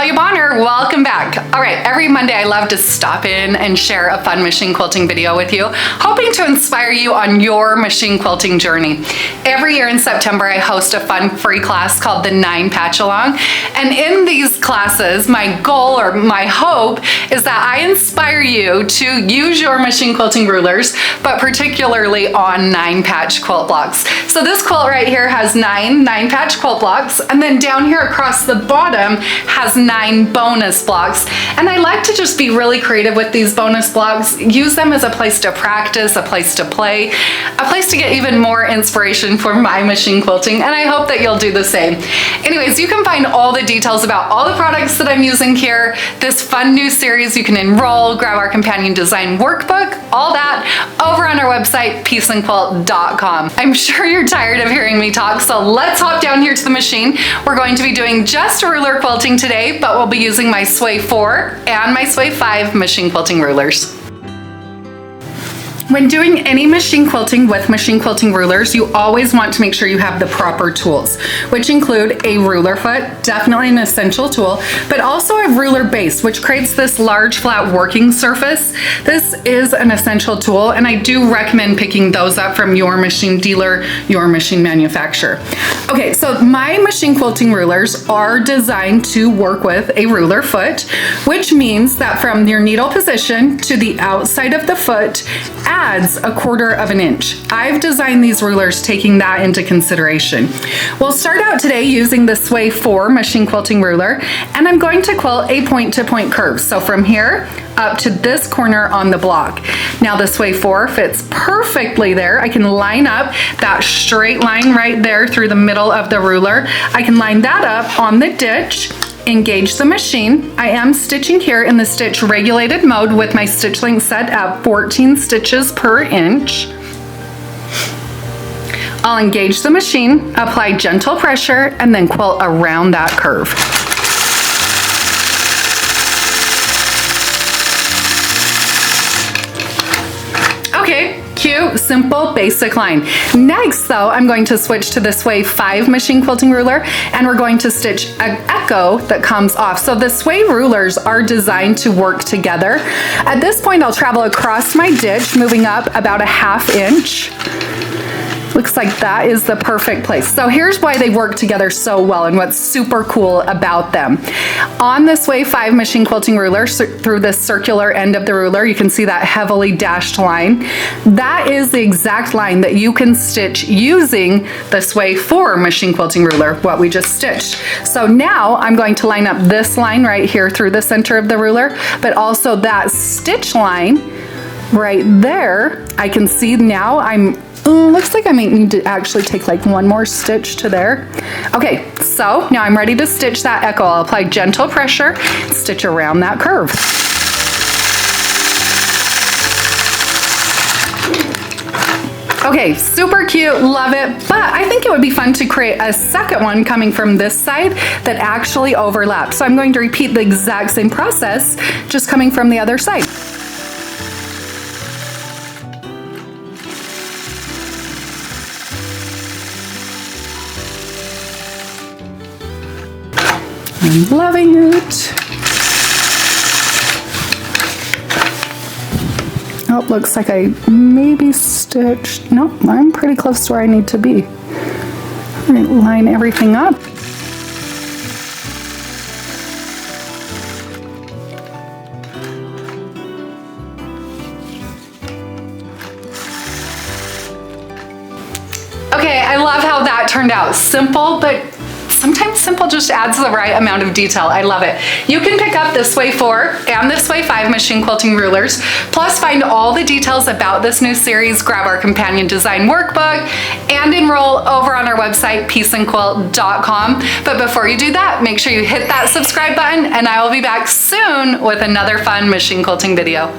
Natalia Bonner, welcome back. All right, every Monday I love to stop in and share a fun machine quilting video with you, hoping to inspire you on your machine quilting journey. Every year in September I host a fun free class called the 9 Patch Along, and in these classes my goal or my hope is that I inspire you to use your machine quilting rulers, but particularly on 9 patch quilt blocks. So this quilt right here has 9 patch quilt blocks, and then down here across the bottom has 9 bonus blocks. And I like to just be really creative with these bonus blocks, use them as a place to practice, a place to play, a place to get even more inspiration for my machine quilting, and I hope that you'll do the same. Anyways, you can find all the details about all the products that I'm using here, this fun new series. You can enroll, grab our companion design workbook, all that over on our website, peaceandquilt.com. I'm sure you're tired of hearing me talk, so let's hop down here to the machine. We're going to be doing just ruler quilting today, but we'll be using my Sway 4 and my Sway 5 machine quilting rulers. When doing any machine quilting with machine quilting rulers, you always want to make sure you have the proper tools, which include a ruler foot, definitely an essential tool, but also a ruler base, which creates this large flat working surface. This is an essential tool, and I do recommend picking those up from your machine dealer, your machine manufacturer. Okay, so my machine quilting rulers are designed to work with a ruler foot, which means that from your needle position to the outside of the foot adds 1/4 of an inch. I've designed these rulers taking that into consideration. We'll start out today using the Sway 4 machine quilting ruler, and I'm going to quilt a point-to-point curve. So from here up to this corner on the block. Now the Sway 4 fits perfectly there. I can line up that straight line right there through the middle of the ruler. I can line that up on the ditch, engage the machine. I am stitching here in the stitch regulated mode with my stitch length set at 14 stitches per inch. I'll engage the machine, apply gentle pressure, and then quilt around that curve. Okay, cute, simple, basic line. Next though, I'm going to switch to the Sway 5 machine quilting ruler, and we're going to stitch an echo that comes off. So the Sway rulers are designed to work together. At this point, I'll travel across my ditch, moving up about a 1/2 inch. Looks like that is the perfect place. So here's why they work together so well and what's super cool about them. On the Sway 5 machine quilting ruler, through the circular end of the ruler, you can see that heavily dashed line. That is the exact line that you can stitch using the Sway 4 machine quilting ruler, what we just stitched. So now I'm going to line up this line right here through the center of the ruler, but also that stitch line right there. I can see now looks like I might need to actually take like one more stitch to there. Okay, so now I'm ready to stitch that echo. I'll apply gentle pressure, stitch around that curve. Okay, super cute, love it, but I think it would be fun to create a second one coming from this side that actually overlaps. So I'm going to repeat the exact same process, just coming from the other side. I'm loving it. Oh, looks like I maybe stitched. Nope, I'm pretty close to where I need to be. All right, line everything up. Okay, I love how that turned out. Simple, but sometimes simple just adds the right amount of detail. I love it. You can pick up the Sway 4 and the Sway 5 machine quilting rulers, plus find all the details about this new series, grab our companion design workbook, and enroll over on our website, peaceandquilt.com. But before you do that, make sure you hit that subscribe button, and I will be back soon with another fun machine quilting video.